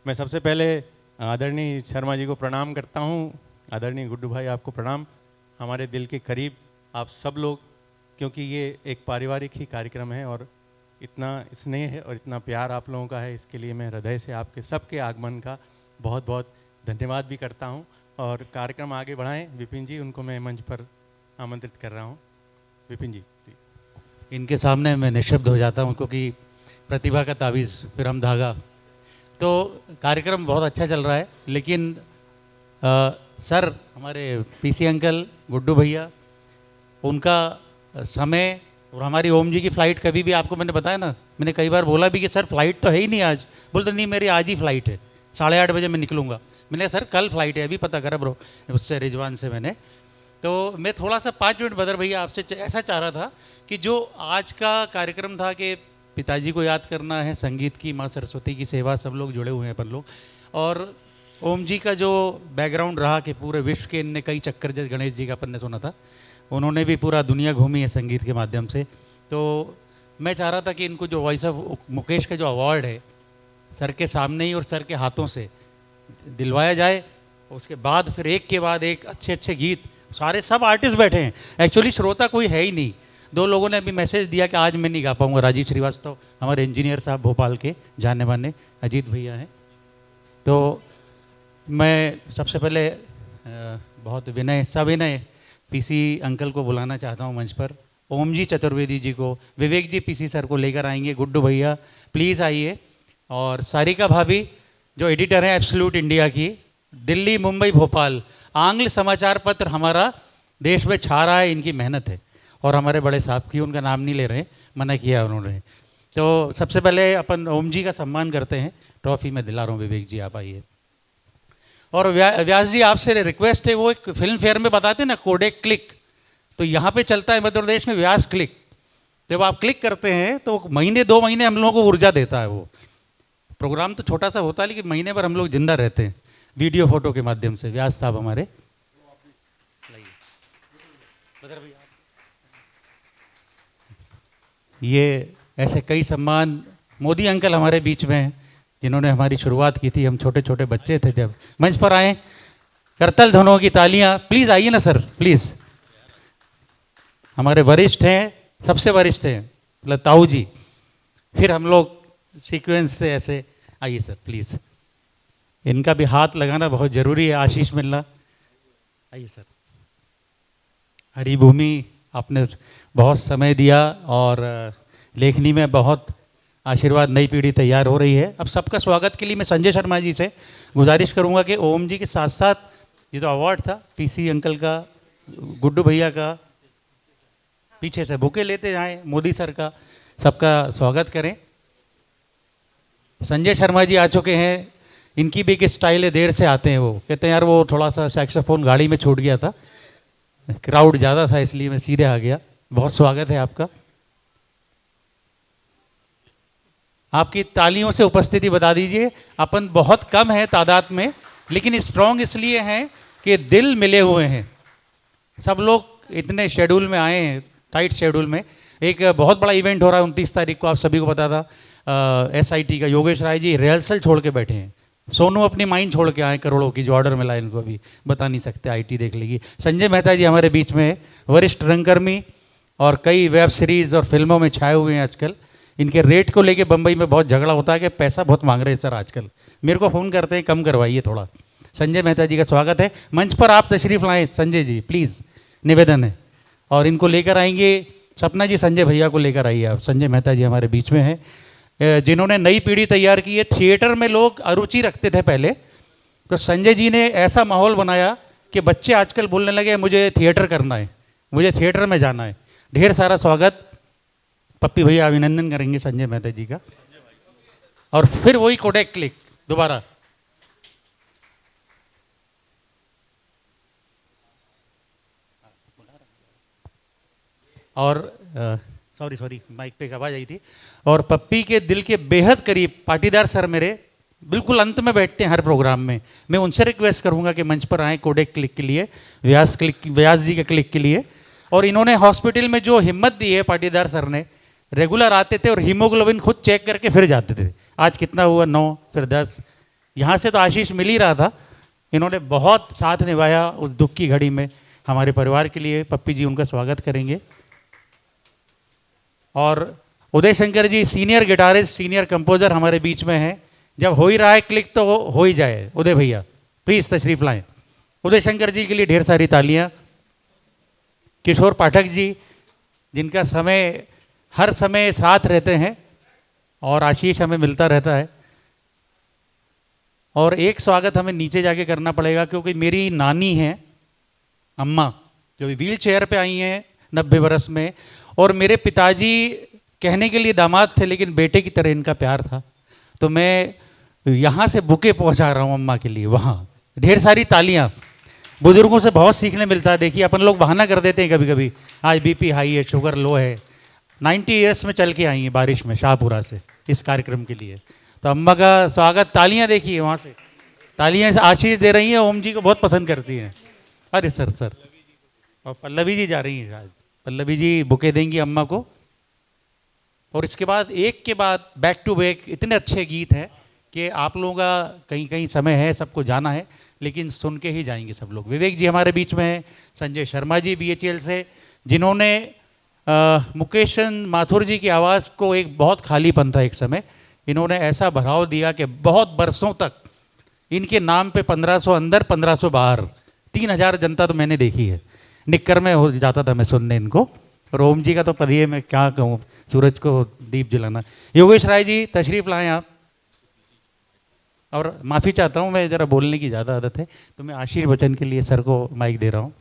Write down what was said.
मैं सबसे पहले आदरणीय शर्मा जी को प्रणाम करता हूँ। आदरणीय गुड्डू भाई आपको प्रणाम। हमारे दिल के करीब आप सब लोग, क्योंकि ये एक पारिवारिक ही कार्यक्रम है और इतना स्नेह है और इतना प्यार आप लोगों का है, इसके लिए मैं हृदय से आपके सबके आगमन का बहुत बहुत धन्यवाद भी करता हूँ। और कार्यक्रम आगे बढ़ाएं विपिन जी, उनको मैं मंच पर आमंत्रित कर रहा हूँ। विपिन जी इनके सामने मैं निशब्द हो जाता हूँ क्योंकि प्रतिभा का ताबीज़ फिर हम धागा। तो कार्यक्रम बहुत अच्छा चल रहा है, लेकिन सर हमारे पीसी अंकल, गुड्डू भैया, उनका समय और हमारी ओम जी की फ़्लाइट कभी भी, आपको मैंने बताया ना, मैंने कई बार बोला भी कि सर फ़्लाइट तो है ही नहीं आज। बोलते नहीं मेरी आज ही फ़्लाइट है, 8:30 बजे मैं निकलूँगा। मैंने कहा सर कल फ़्लाइट है, अभी पता करा ब्रो उससे रिजवान से मैंने। तो मैं थोड़ा सा 5 मिनट बदर भैया आपसे ऐसा चाह रहा था कि जो आज का कार्यक्रम था कि पिताजी को याद करना है, संगीत की माँ सरस्वती की सेवा, सब लोग जुड़े हुए हैं अपन लोग, और ओम जी का जो बैकग्राउंड रहा कि पूरे विश्व के इनने कई चक्कर, जैसे गणेश जी का अपन ने सुना था, उन्होंने भी पूरा दुनिया घूमी है संगीत के माध्यम से। तो मैं चाह रहा था कि इनको जो वॉइस ऑफ मुकेश का जो अवार्ड है सर के सामने ही और सर के हाथों से दिलवाया जाए, उसके बाद फिर एक के बाद एक अच्छे अच्छे गीत। सारे सब आर्टिस्ट बैठे हैं, एक्चुअली श्रोता कोई है ही नहीं। 2 लोगों ने अभी मैसेज दिया कि आज मैं नहीं गा पाऊँगा। राजीव श्रीवास्तव हमारे इंजीनियर साहब भोपाल के जाने माने, अजीत भैया हैं। तो मैं सबसे पहले बहुत विनय सविनय पीसी अंकल को बुलाना चाहता हूँ मंच पर। ओम जी चतुर्वेदी जी को, विवेक जी पीसी सर को लेकर आएंगे। गुड्डू भैया प्लीज़ आइए। और सारिका भाभी जो एडिटर हैं एब्सोल्यूट इंडिया की, दिल्ली मुंबई भोपाल आंग्ल समाचार पत्र हमारा देश में छा रहा है, इनकी मेहनत है। और हमारे बड़े साहब की, उनका नाम नहीं ले रहे, मना किया उन्होंने। तो सबसे पहले अपन ओम जी का सम्मान करते हैं। ट्रॉफी में दिला रहा हूँ, विवेक जी आप आइए। और व्यास जी आपसे रिक्वेस्ट है, वो एक फिल्म फेयर में बताते हैं ना कोडेक क्लिक, तो यहाँ पे चलता है मध्य प्रदेश में व्यास क्लिक। जब आप क्लिक करते हैं तो महीने 2 महीने हम लोगों को ऊर्जा देता है। वो प्रोग्राम तो छोटा सा होता है, लेकिन महीने भर हम लोग जिंदा रहते हैं वीडियो फोटो के माध्यम से। व्यास साहब हमारे, ये ऐसे कई सम्मान। मोदी अंकल हमारे बीच में हैं, जिन्होंने हमारी शुरुआत की थी, हम छोटे छोटे बच्चे थे जब। मंच पर आए, करतल ध्वनों की तालियां प्लीज़ आइए ना सर, प्लीज़। हमारे वरिष्ठ हैं, सबसे वरिष्ठ हैं मतलब ताऊ जी। फिर हम लोग सीक्वेंस से ऐसे आइए सर प्लीज़। इनका भी हाथ लगाना बहुत ज़रूरी है, आशीष मिलना। आइए सर। हरिभूमि आपने बहुत समय दिया और लेखनी में बहुत आशीर्वाद, नई पीढ़ी तैयार हो रही है। अब सबका स्वागत के लिए मैं संजय शर्मा जी से गुजारिश करूंगा कि ओम जी के साथ साथ ये जो अवार्ड था पीसी अंकल का, गुड्डू भैया का, पीछे से बुके लेते जाएं, मोदी सर का, सबका स्वागत करें। संजय शर्मा जी आ चुके हैं। इनकी भी एक स्टाइल है, देर से आते हैं। वो कहते हैं यार वो थोड़ा सा सैक्सोफोन गाड़ी में छूट गया था, क्राउड ज़्यादा था इसलिए मैं सीधे आ गया। बहुत स्वागत है आपका। आपकी तालियों से उपस्थिति बता दीजिए। अपन बहुत कम है तादाद में, लेकिन स्ट्रॉन्ग इसलिए हैं कि दिल मिले हुए हैं। सब लोग इतने शेड्यूल में आए हैं, टाइट शेड्यूल में। एक बहुत बड़ा इवेंट हो रहा है 29 तारीख को, आप सभी को पता था। SIT का योगेश राय जी रिहर्सल छोड़ के बैठे हैं। सोनू अपनी माइन छोड़ के आए करोड़ों की, जो ऑर्डर मिला इनको अभी बता नहीं सकते, IT देख लेगी। संजय मेहता जी हमारे बीच में है, वरिष्ठ रंगकर्मी और कई वेब सीरीज़ और फिल्मों में छाए हुए हैं आजकल। इनके रेट को लेके बम्बई में बहुत झगड़ा होता है कि पैसा बहुत मांग रहे हैं सर आजकल। मेरे को फ़ोन करते हैं कम करवाइए थोड़ा। संजय मेहता जी का स्वागत है। मंच पर आप तशरीफ़ लाएँ संजय जी प्लीज़, निवेदन है। और इनको लेकर आएंगे सपना जी, संजय भैया को लेकर आइए आप। संजय मेहता जी हमारे बीच में हैं, जिन्होंने नई पीढ़ी तैयार की है। थिएटर में लोग अरुचि रखते थे पहले, तो संजय जी ने ऐसा माहौल बनाया कि बच्चे आजकल बोलने लगे मुझे थिएटर करना है, मुझे थिएटर में जाना है। ढेर सारा स्वागत। पप्पी भैया अभिनंदन करेंगे संजय मेहता जी का। और फिर वही कोडेक क्लिक दोबारा। और सॉरी माइक पे आवाज आई थी। और पप्पी के दिल के बेहद करीब पाटीदार सर मेरे बिल्कुल अंत में बैठते हैं हर प्रोग्राम में। मैं उनसे रिक्वेस्ट करूंगा कि मंच पर आए कोडेक क्लिक के लिए, व्यास जी के क्लिक के लिए। और इन्होंने हॉस्पिटल में जो हिम्मत दी है पाटीदार सर ने, रेगुलर आते थे और हीमोग्लोबिन खुद चेक करके फिर जाते थे। आज कितना हुआ, 9 फिर 10, यहाँ से तो आशीष मिल ही रहा था, इन्होंने बहुत साथ निभाया उस दुख की घड़ी में हमारे परिवार के लिए। पप्पी जी उनका स्वागत करेंगे। और Uday Shankar ji senior guitarist, senior composer हमारे बीच में हैं। जब हो ही रहा है क्लिक तो हो ही जाए। उदय भैया प्लीज़ तशरीफ लाएं। उदय शंकर जी के लिए ढेर सारी तालियां। किशोर पाठक जी जिनका हर समय साथ रहते हैं और आशीष हमें मिलता रहता है। और एक स्वागत हमें नीचे जाके करना पड़ेगा क्योंकि मेरी नानी हैं अम्मा, जो व्हील चेयर पे आई हैं 90 बरस में, और मेरे पिताजी कहने के लिए दामाद थे लेकिन बेटे की तरह इनका प्यार था। तो मैं यहाँ से बुके पहुँचा रहा हूँ अम्मा के लिए वहाँ। ढेर सारी तालियाँ। बुजुर्गों से बहुत सीखने मिलता है। देखिए अपन लोग बहाना कर देते हैं कभी कभी, आज बीपी हाई है, शुगर लो है। 90 ईयर्स में चल के आई हैं बारिश में शाहपुरा से इस कार्यक्रम के लिए। तो अम्मा का स्वागत। तालियां देखिए वहाँ से, तालियां से आशीष दे रही हैं। ओम जी को बहुत पसंद करती हैं। अरे सर और पल्लवी जी जा रही हैं शायद। पल्लवी जी बुके देंगी अम्मा को। और इसके बाद एक के बाद बैक टू बैक इतने अच्छे गीत हैं कि आप लोगों का कहीं कहीं समय है, सबको जाना है, लेकिन सुन के ही जाएंगे सब लोग। विवेक जी हमारे बीच में हैं। संजय शर्मा जी BHL से, जिन्होंने मुकेशन माथुर जी की आवाज़ को, एक बहुत खालीपन था एक समय, इन्होंने ऐसा भराव दिया कि बहुत बरसों तक इनके नाम पे 1500 अंदर 1500 बाहर, 3000 जनता तो मैंने देखी है। निक्कर में हो जाता था मैं सुनने इनको। और ओम जी का तो पढ़िए, मैं क्या कहूँ, सूरज को दीप जलाना। योगेश राय जी तशरीफ़ लाएं आप। और माफ़ी चाहता हूँ, मैं ज़रा बोलने की ज़्यादा आदत है, तो मैं आशीष बच्चन के लिए सर को माइक दे रहा हूँ।